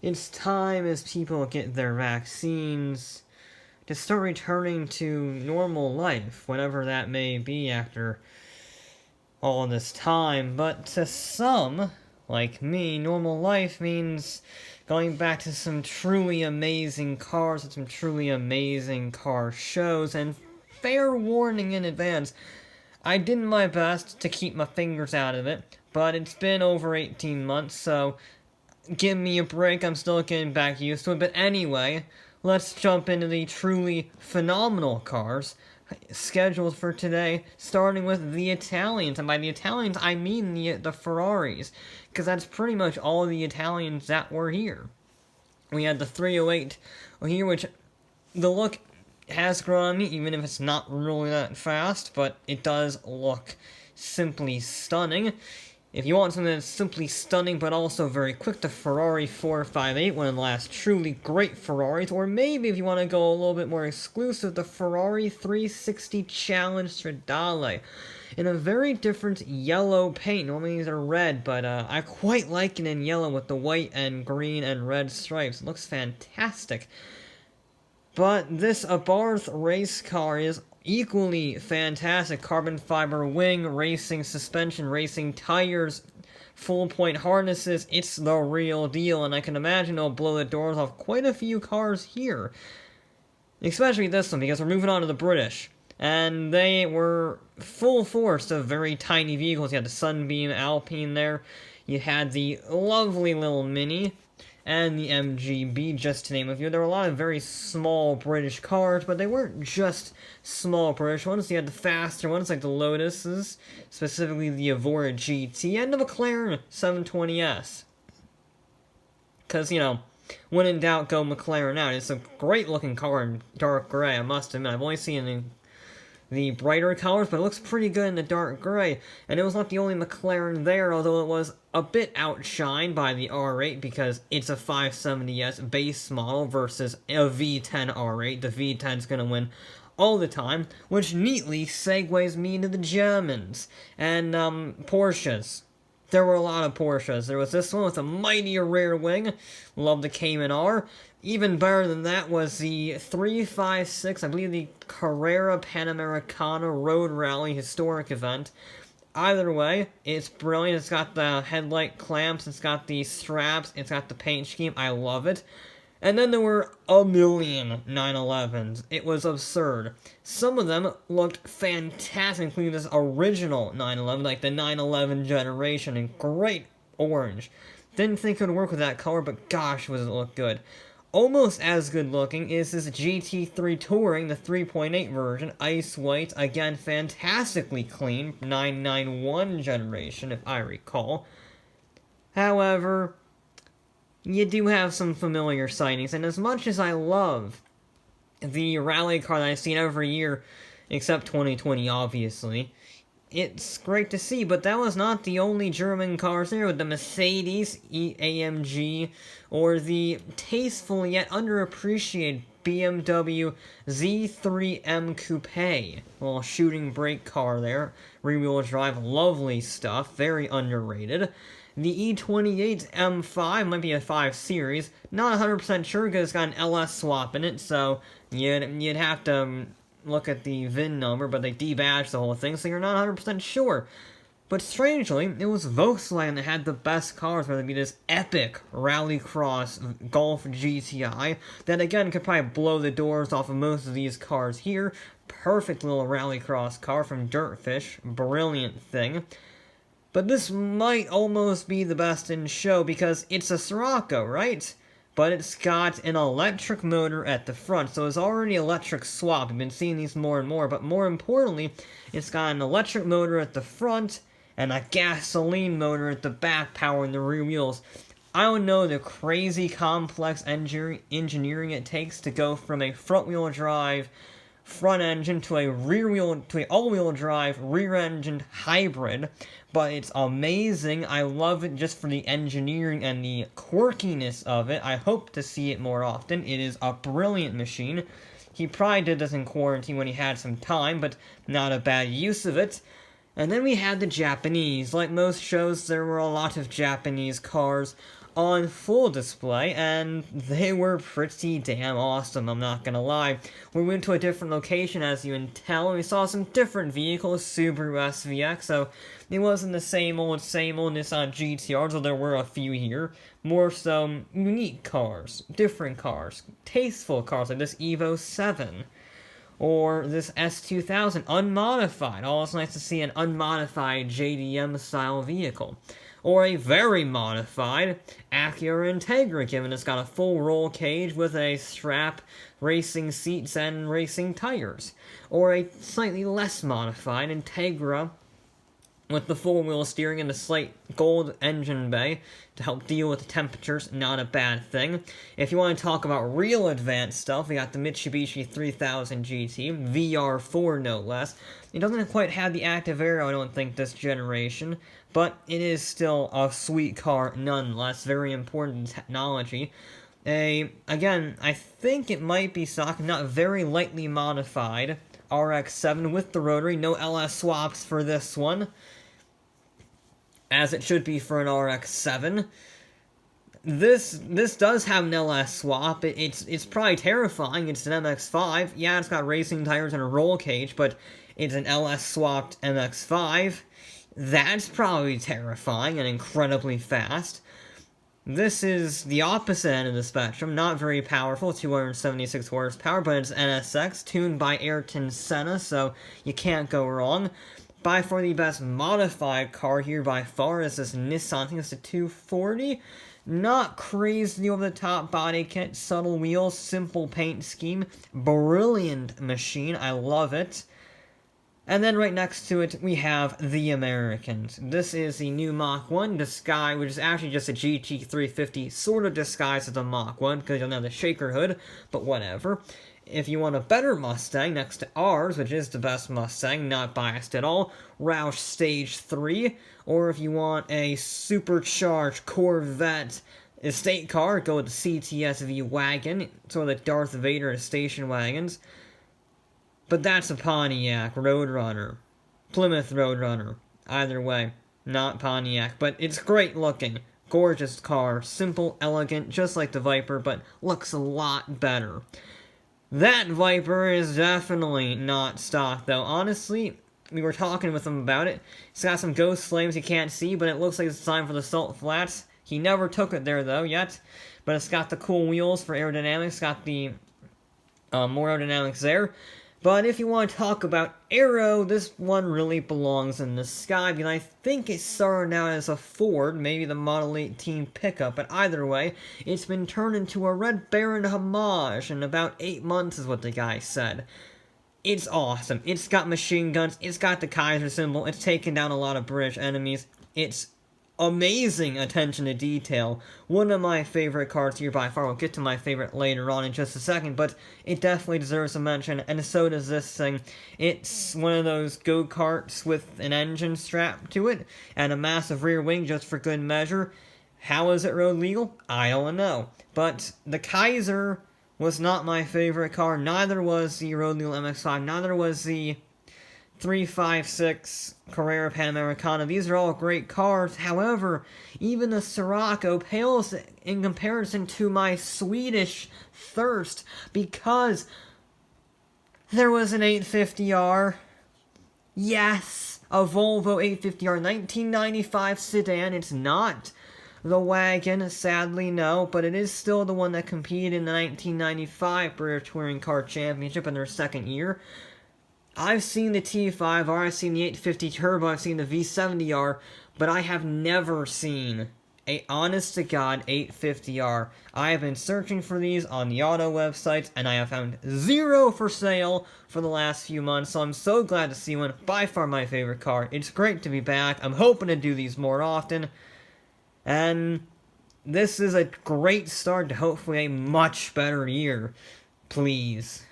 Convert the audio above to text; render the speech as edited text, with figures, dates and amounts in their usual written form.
it's time as people get their vaccines to start returning to normal life, whatever that may be after all this time. But to some, like me, normal life means going back to some truly amazing cars and some truly amazing car shows. And fair warning in advance, I did my best to keep my fingers out of it, but it's been over 18 months, so give me a break, I'm still getting back used to it. But anyway, let's jump into the truly phenomenal cars scheduled for today, starting with the Italians. And by the Italians, I mean the Ferraris, because that's pretty much all the Italians that were here. We had the 308 here, which the look has grown on me, even if it's not really that fast, but it does look simply stunning. If you want something that's simply stunning but also very quick, the Ferrari 458, one of the last truly great Ferraris, or maybe if you want to go a little bit more exclusive, the Ferrari 360 Challenge Stradale, in a very different yellow paint. Normally these are red, but I quite like it in yellow with the white and green and red stripes. It looks fantastic. But this Abarth race car is equally fantastic. Carbon fiber wing, racing suspension, racing tires, full point harnesses. It's the real deal, and I can imagine it'll blow the doors off quite a few cars here. Especially this one, because we're moving on to the British. And they were full force of very tiny vehicles. You had the Sunbeam Alpine there. You had the lovely little Mini and the MGB, just to name a few. There were a lot of very small British cars, but they weren't just small British ones. You had the faster ones, like the Lotuses, specifically the Evora GT, and the McLaren 720S. Because, when in doubt, go McLaren out. It's a great-looking car in dark gray, I must admit. I've only seen the brighter colors, but it looks pretty good in the dark gray. And it was not the only McLaren there, although it was a bit outshined by the R8 because it's a 570S base model versus a V10 R8. The V10's gonna win all the time, which neatly segues me into the Germans and Porsches. There were a lot of Porsches. There was this one with a mightier rear wing. Love the Cayman R. Even better than that was the 356, I believe the Carrera Pan-Americana Road Rally Historic Event. Either way, it's brilliant. It's got the headlight clamps, it's got the straps, it's got the paint scheme. I love it. And then there were a million 911s. It was absurd. Some of them looked fantastic, including this original 911, like the 911 generation, in great orange. Didn't think it would work with that color, but gosh, does it look good. Almost as good looking is this GT3 Touring, the 3.8 version, ice white, again fantastically clean, 991 generation if I recall. However, you do have some familiar sightings, and as much as I love the rally car that I've seen every year, except 2020 obviously, it's great to see, but that was not the only German cars there, with the Mercedes AMG, or the tasteful yet underappreciated BMW Z3M Coupe. Little shooting brake car there, rear-wheel drive, lovely stuff, very underrated. The E28 M5 might be a 5 Series, not 100% sure because it's got an LS swap in it, so you'd have to look at the VIN number, but they debadged the whole thing, so you're not 100% sure. But strangely, it was Volkswagen that had the best cars, whether it be this epic rallycross Golf GTI, that again could probably blow the doors off of most of these cars here. Perfect little rallycross car from Dirtfish, brilliant thing. But this might almost be the best in show because it's a Scirocco, right? But it's got an electric motor at the front, so it's already electric swap. I've been seeing these more and more, but more importantly, it's got an electric motor at the front and a gasoline motor at the back powering the rear wheels. I don't know the crazy complex engineering it takes to go from a front-wheel drive front engine to a all-wheel drive rear-engined hybrid, but it's amazing. I love it just for the engineering and the quirkiness of it. I hope to see it more often. It is a brilliant machine. He probably did this in quarantine when he had some time, but not a bad use of it. And then we had the Japanese. Like most shows, there were a lot of Japanese cars on full display, and they were pretty damn awesome, I'm not gonna lie. We went to a different location, as you can tell, and we saw some different vehicles, Subaru SVX, so it wasn't the same old Nissan GTRs, though there were a few here. More so, unique cars, different cars, tasteful cars, like this Evo 7. Or this S2000, unmodified. Always nice to see an unmodified JDM-style vehicle. Or a very modified Acura Integra, given it's got a full roll cage with a strap, racing seats, and racing tires. Or a slightly less modified Integra with the four-wheel steering and the slight gold engine bay to help deal with the temperatures, not a bad thing. If you want to talk about real advanced stuff, we got the Mitsubishi 3000 GT, VR4 no less. It doesn't quite have the active aero, I don't think, this generation, but it is still a sweet car nonetheless, very important technology. Again, I think it might be stock, not very lightly modified, RX-7 with the rotary, no LS swaps for this one, as it should be for an RX-7. This does have an LS swap. It's probably terrifying. It's an MX-5. Yeah, it's got racing tires and a roll cage, but it's an LS swapped MX-5. That's probably terrifying and incredibly fast. This is the opposite end of the spectrum. Not very powerful, 276 horsepower, but it's NSX, tuned by Ayrton Senna, so you can't go wrong. By far the best modified car here by far is this Nissan, I think it's a 240. Not crazy over-the-top body kit, subtle wheels, simple paint scheme, brilliant machine, I love it. And then right next to it, we have the Americans. This is the new Mach 1 disguise, which is actually just a GT350 sort of disguised as a Mach 1, because you don't have the shaker hood, but whatever. If you want a better Mustang next to ours, which is the best Mustang, not biased at all, Roush Stage 3, or if you want a supercharged Corvette estate car, go with the CTSV wagon, sort of the Darth Vader station wagons. But that's a Pontiac Roadrunner, Plymouth Roadrunner, either way, not Pontiac, but it's great looking, gorgeous car, simple, elegant, just like the Viper, but looks a lot better. That Viper is definitely not stock, though. Honestly, we were talking with him about it. It's got some ghost flames you can't see, but it looks like it's designed for the Salt Flats. He never took it there, though, yet. But it's got the cool wheels for aerodynamics, got the more aerodynamics there. But if you want to talk about aero, this one really belongs in the sky, because I think it started out as a Ford, maybe the Model 18 pickup, but either way, it's been turned into a Red Baron homage in about 8 months is what the guy said. It's awesome. It's got machine guns, it's got the Kaiser symbol, it's taken down a lot of British enemies, it's amazing attention to detail. One of my favorite cars here by far. We'll get to my favorite later on in just a second, but it definitely deserves a mention, and so does this thing. It's one of those go-karts with an engine strapped to it, and a massive rear wing just for good measure. How is it road legal? I don't know. But the Kaiser was not my favorite car, neither was the road legal MX-5, neither was the 356 Carrera Pan-Americana. These are all great cars. However, even the Sirocco pales in comparison to my Swedish thirst, because there was an 850R. Yes, a Volvo 850R 1995 sedan. It's not the wagon, sadly, no, but it is still the one that competed in the 1995 British Touring Car Championship in their second year. I've seen the T5R, I've seen the 850 Turbo, I've seen the V70R, but I have never seen a honest-to-God 850R. I have been searching for these on the auto websites, and I have found zero for sale for the last few months, so I'm so glad to see one. By far my favorite car. It's great to be back. I'm hoping to do these more often, and this is a great start to hopefully a much better year. Please.